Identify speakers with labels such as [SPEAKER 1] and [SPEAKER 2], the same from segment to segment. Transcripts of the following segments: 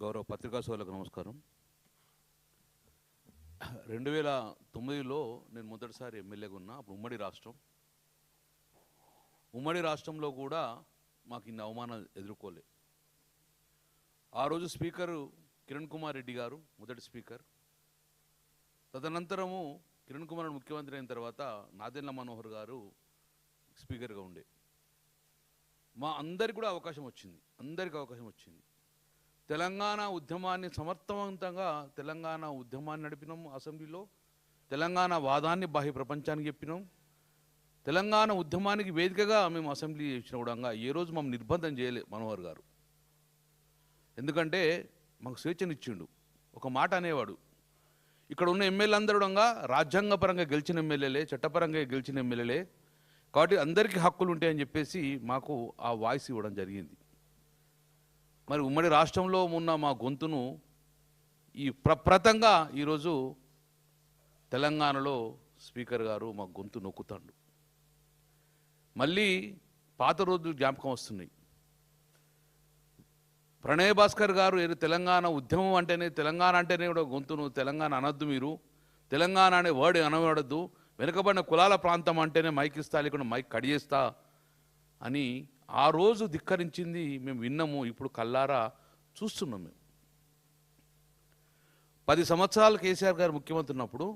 [SPEAKER 1] గౌరవ పత్రికా సోదరులకు నమస్కారం. 2009లో నేను మొదటిసారి ఎమ్మెల్యేగా ఉన్నా. అప్పుడు ఉమ్మడి రాష్ట్రంలో కూడా మాకు ఇన్ని అవమానాలు ఎదుర్కోలే. ఆ రోజు స్పీకరు కిరణ్ కుమార్ రెడ్డి గారు మొదటి స్పీకర్. తదనంతరము కిరణ్ కుమార్ రెడ్డి ముఖ్యమంత్రి అయిన తర్వాత నాదెండ్ల మనోహర్ గారు స్పీకర్గా ఉండే. మా అందరికి కూడా అవకాశం వచ్చింది. తెలంగాణ ఉద్యమాన్ని సమర్థవంతంగా నడిపినాం. అసెంబ్లీలో తెలంగాణ వాదాన్ని బాహ్య ప్రపంచానికి చెప్పినాం. తెలంగాణ ఉద్యమానికి వేదికగా మేము అసెంబ్లీ చేసిన కూడా ఏ రోజు మమ్మల్ని నిర్బంధం చేయలే మనోహర్ గారు. ఎందుకంటే మాకు స్వేచ్ఛనిచ్చిండు. ఒక మాట అనేవాడు, ఇక్కడ ఉన్న ఎమ్మెల్యే అందరూ కూడా రాజ్యాంగపరంగా గెలిచిన ఎమ్మెల్యేలే, చట్టపరంగా గెలిచిన ఎమ్మెల్యేలే, కాబట్టి అందరికీ హక్కులు ఉంటాయని చెప్పేసి మాకు ఆ వాయిస్ ఇవ్వడం జరిగింది. మరి ఉమ్మడి రాష్ట్రంలో ఉన్న మా గొంతును ఈ ప్రప్రతంగా ఈరోజు తెలంగాణలో స్పీకర్ గారు మా గొంతు నొక్కుతాడు. మళ్ళీ పాత రోజులు జ్ఞాపకం వస్తున్నాయి. ప్రణయ్ భాస్కర్ గారు తెలంగాణ ఉద్యమం అంటేనే కూడా గొంతును తెలంగాణ అనొద్దు, మీరు తెలంగాణ అనే వర్డ్ అనబడద్దు, వెనుకబడిన కులాల ప్రాంతం అంటేనే మైక్ ఇస్తా, లేకుండా మైక్ కడియేస్తా అని ఆ రోజు ధిక్కరించింది మేము విన్నాము. ఇప్పుడు కల్లారా చూస్తున్నాం. మేము 10 సంవత్సరాలు కేసీఆర్ గారు ముఖ్యమంత్రి ఉన్నప్పుడు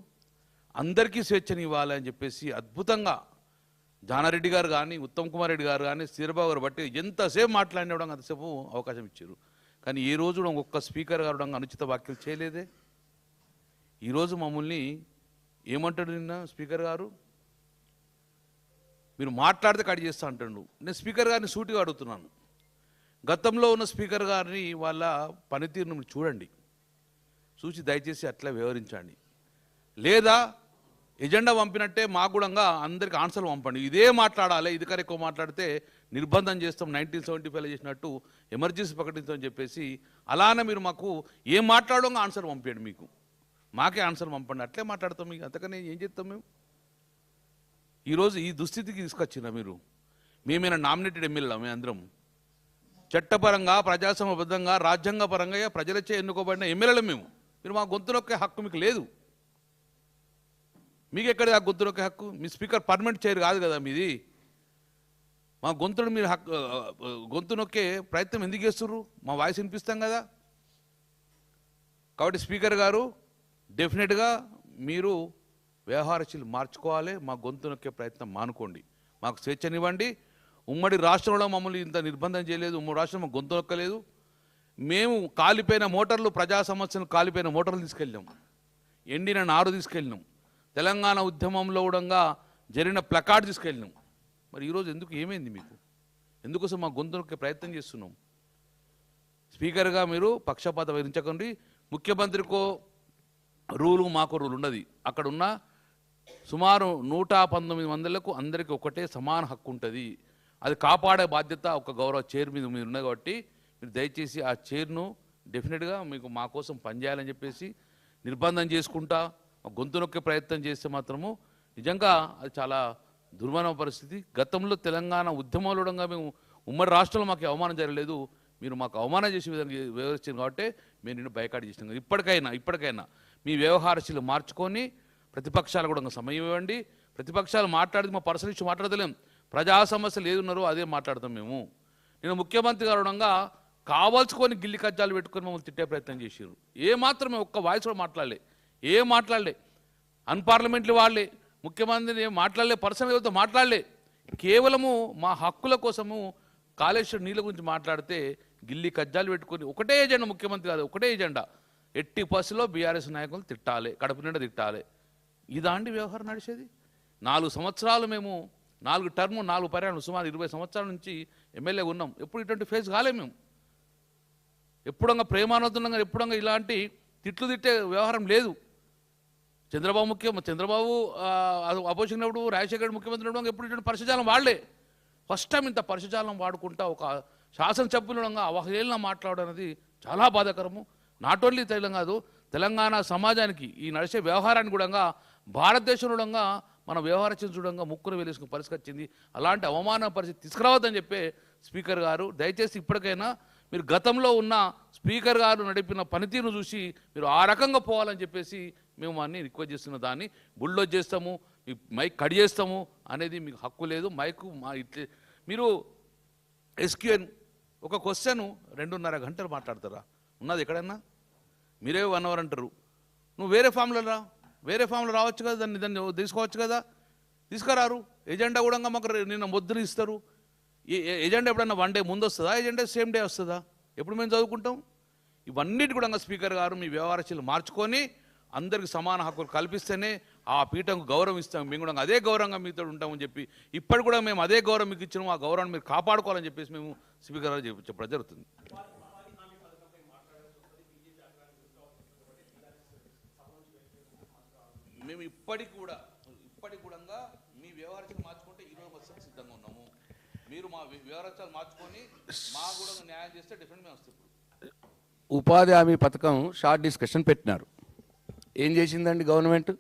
[SPEAKER 1] అందరికీ స్వేచ్ఛని ఇవ్వాలి అని చెప్పేసి అద్భుతంగా జానారెడ్డి గారు కానీ, ఉత్తమ్ కుమార్ రెడ్డి గారు కానీ, శ్రీబాబు గారు బట్టి ఎంతసేపు మాట్లాడినవడం అంతసేపు అవకాశం ఇచ్చారు. కానీ ఏ రోజు ఒక్క స్పీకర్ గారు అనుచిత వ్యాఖ్యలు చేయలేదే. ఈరోజు మమ్మల్ని ఏమంటాడు నిన్న స్పీకర్ గారు, మీరు మాట్లాడితే కట్ చేస్తా అంటాడు. నేను స్పీకర్ గారిని సూటిగా అడుగుతున్నాను, గతంలో ఉన్న స్పీకర్ గారిని వాళ్ళ పనితీరును మీరు చూడండి, చూసి దయచేసి అట్లా వ్యవహరించండి. లేదా ఎజెండా పంపినట్టే మాకు కూడా అందరికీ ఆన్సర్లు పంపండి. ఇదే మాట్లాడాలి, ఇది కన్నా ఎక్కువ మాట్లాడితే నిర్బంధం చేస్తాం, 1975లో చేసినట్టు ఎమర్జెన్సీ ప్రకటించమని చెప్పేసి అలానే మీరు మాకు ఏం మాట్లాడడం ఆన్సర్ పంపించండి. మీకు మాకే ఆన్సర్ పంపండి, అట్లే మాట్లాడతాం. మీకు అంతకనే ఏం చేస్తాం మేము? ఈరోజు ఈ దుస్థితికి తీసుకొచ్చిన మీరు, మేమైనా నామినేటెడ్ ఎమ్మెల్యేలా? మేము అందరం చట్టపరంగా, ప్రజాస్వామ్యబద్ధంగా, రాజ్యాంగపరంగా ప్రజలచే ఎన్నుకోబడిన ఎమ్మెల్యేలు మేము. మీరు మా గొంతు నొక్కే హక్కు మీకు లేదు. మీకు ఎక్కడ ఆ గొంతు నొక్కే హక్కు? మీ స్పీకర్ పర్మనెంట్ చైర్ కాదు కదా మీది. మా గొంతును మీరు గొంతు నొక్కే ప్రయత్నం ఎందుకు చేస్తుర్రు? మా వాయిస్ వినిపిస్తాం కదా. కాబట్టి స్పీకర్ గారు డెఫినెట్గా మీరు వ్యవహారశీలు మార్చుకోవాలి. మా గొంతు నొక్కే ప్రయత్నం మానుకోండి, మాకు స్వేచ్ఛనివ్వండి. ఉమ్మడి రాష్ట్రంలో మమ్మల్ని ఇంత నిర్బంధం చేయలేదు. ఉమ్మడి రాష్ట్రం మాకు గొంతు నొక్కలేదు. మేము కాలిపోయిన మోటార్లు, ప్రజా సమస్యలు కాలిపోయిన మోటార్లు తీసుకెళ్ళినాం, ఎండిన నారు తీసుకెళ్ళినాం, తెలంగాణ ఉద్యమంలో కూడా జరిగిన ప్లకార్డ్ తీసుకెళ్ళినాం. మరి ఈరోజు ఎందుకు ఏమైంది మీకు? ఎందుకోసం మా గొంతు నొక్కే ప్రయత్నం చేస్తున్నాం? స్పీకర్గా మీరు పక్షపాత వహించకండి. ముఖ్యమంత్రికో రూలు, మాకు రూల్ ఉండదు. అక్కడ ఉన్న సుమారు 119 మందిలకు అందరికీ ఒకటే సమాన హక్కు ఉంటుంది. అది కాపాడే బాధ్యత ఒక గౌరవ చైర్ మీద మీరు ఉన్నది. కాబట్టి మీరు దయచేసి ఆ చైర్ను డెఫినెట్గా మీకు మా కోసం పనిచేయాలని చెప్పేసి నిర్బంధం చేసుకుంటా గొంతు నొక్కే ప్రయత్నం చేస్తే మాత్రము నిజంగా అది చాలా దుర్మన పరిస్థితి. గతంలో తెలంగాణ ఉద్యమంలో మేము ఉమ్మడి రాష్ట్రంలో మాకు అవమానం జరగలేదు. మీరు మాకు అవమానం చేసే విధంగా వ్యవహరించారు కాబట్టి మేము నిన్ను బైకాట్ చేసినాం. ఇప్పటికైనా మీ వ్యవహారశీలు మార్చుకొని ప్రతిపక్షాలు కూడా సమయం ఇవ్వండి. ప్రతిపక్షాలు మాట్లాడితే మా పర్సనల్ ఇష్యూ మాట్లాడలేం. ప్రజా సమస్యలు ఏది ఉన్నారో అదే మాట్లాడతాం మేము. నేను ముఖ్యమంత్రి గారు కావాల్సుకొని గిల్లి కజ్జాలు పెట్టుకొని మమ్మల్ని తిట్టే ప్రయత్నం చేశారు. ఏమాత్రమే ఒక్క వాయిస్ కూడా మాట్లాడలే. అన్పార్లమెంటరీ వాళ్ళే ముఖ్యమంత్రిని మాట్లాడలే, పర్సనల్తో మాట్లాడలే. కేవలము మా హక్కుల కోసము కాళేశ్వరం నీళ్ళ గురించి మాట్లాడితే గిల్లి కజ్జాలు పెట్టుకొని ఒకటే ఎజెండా, ముఖ్యమంత్రి కాదు ఒకటే ఎజెండా, ఎట్టి బస్సులో బీఆర్ఎస్ నాయకులు తిట్టాలి, కడుపు నిండా తిట్టాలి. ఇదాంటి వ్యవహారం నడిచేది? 4 సంవత్సరాలు మేము 4 టర్ము 4 పర్యాలు సుమారు 20 సంవత్సరాల నుంచి ఎమ్మెల్యే ఉన్నాం. ఎప్పుడు ఇటువంటి ఫేస్ కాలే మేము. ఎప్పుడంగా ప్రేమానందంగా ఎప్పుడంగా ఇలాంటి తిట్లు తిట్టే వ్యవహారం లేదు. చంద్రబాబు అపోజిషన్ ఉన్నప్పుడు, రాజశేఖర్ ముఖ్యమంత్రి ఉన్నప్పుడు ఎప్పుడు ఇటువంటి పరిశుజాలం వాడలే. ఫస్ట్ టైం ఇంత పరిశుజాలం వాడుకుంటా ఒక శాసనసభ్యులు అవహేళన మాట్లాడడం అనేది చాలా బాధాకరము. నాట్ ఓన్లీ తెలంగాణ సమాజానికి ఈ నడిచే వ్యవహారాన్ని కూడా భారతదేశంలో మన వ్యవహారం చూడంగా ముక్కును వేలేసుకునే పరిస్థితి వచ్చింది. అలాంటి అవమాన పరిస్థితి తీసుకురావద్దని చెప్పే స్పీకర్ గారు దయచేసి ఇప్పటికైనా మీరు గతంలో ఉన్న స్పీకర్ గారు నడిపిన పనితీరును చూసి మీరు ఆ రకంగా పోవాలని చెప్పేసి మేము అన్ని రిక్వెస్ట్ చేస్తున్న దాన్ని బుల్డోజ్ చేస్తాము, మీ మైక్ కట్ చేస్తాము అనేది మీకు హక్కు లేదు. మైకు మా ఇట్లే మీరు ఎస్క్యూఎన్ ఒక క్వశ్చన్ 2.5 గంటలు మాట్లాడతారా? ఉన్నది ఎక్కడన్నా? మీరే 1 అవర్ అంటారు. నువ్వు వేరే ఫామ్లో రావచ్చు కదా, దాన్ని తీసుకోవచ్చు కదా, తీసుకురారు. ఎజెండా కూడా మాకు నిన్న ముద్ర ఇస్తారు. ఎజెండా ఎప్పుడన్నా 1 డే ముందు వస్తుందా? ఎజెండా సేమ్ డే వస్తుందా? ఎప్పుడు మేము చదువుకుంటాం? ఇవన్నిటి కూడా స్పీకర్ గారు మీ వ్యవహారశీలు మార్చుకొని అందరికి సమాన హక్కులు కల్పిస్తేనే ఆ పీఠంకు గౌరవం ఇస్తాం. మేము కూడా అదే గౌరవంగా మీతో ఉంటామని చెప్పి ఇప్పటి కూడా మేము అదే గౌరవం మీకు ఇచ్చినాము. ఆ గౌరవాన్ని మీరు కాపాడుకోవాలని చెప్పేసి మేము స్పీకర్ గారు చెప్పడం జరుగుతుంది. మేము ఇప్పటికి కూడా మీ వ్యవహారాలు మార్చుకుంటే 20% సిద్ధంగా ఉన్నాము. మీరు మా వ్యవహారాలు మార్చుకొని మా కూడా న్యాయం చేస్తే డిఫరెంట్ మేము వస్తాం.
[SPEAKER 2] ఉపాధి హామీ పథకం షార్ట్ డిస్కషన్ పెట్టినారు. ఏం చేసిందండి గవర్నమెంట్?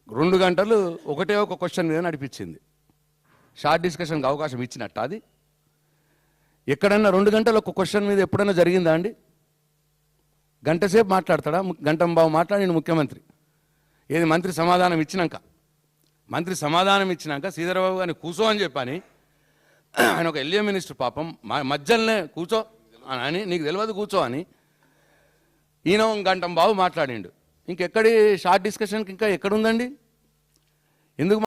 [SPEAKER 2] 2 గంటలు ఒకటే ఒక క్వశ్చన్ మీద నడిపించింది. షార్ట్ డిస్కషన్కి అవకాశం ఇచ్చినట్ట అది? ఎక్కడన్నా 2 గంటలు ఒక క్వశ్చన్ మీద ఎప్పుడైనా జరిగిందా అండి? గంట సేపు మాట్లాడతాడా? గంటంబావు మాట్లాడిన ముఖ్యమంత్రి. ఏది మంత్రి సమాధానం ఇచ్చినాక శ్రీధరబాబు గారిని కూర్చో అని చెప్పని, ఆయన ఒక ఎల్ఏ మినిస్టర్ పాపం మధ్యలోనే కూర్చో అని, నీకు తెలియదు కూర్చో అని ఈయన గంటంబావు మాట్లాడిండు. ఇంకెక్కడి షార్ట్ డిస్కషన్కి ఇంకా ఎక్కడుందండి? ఎందుకు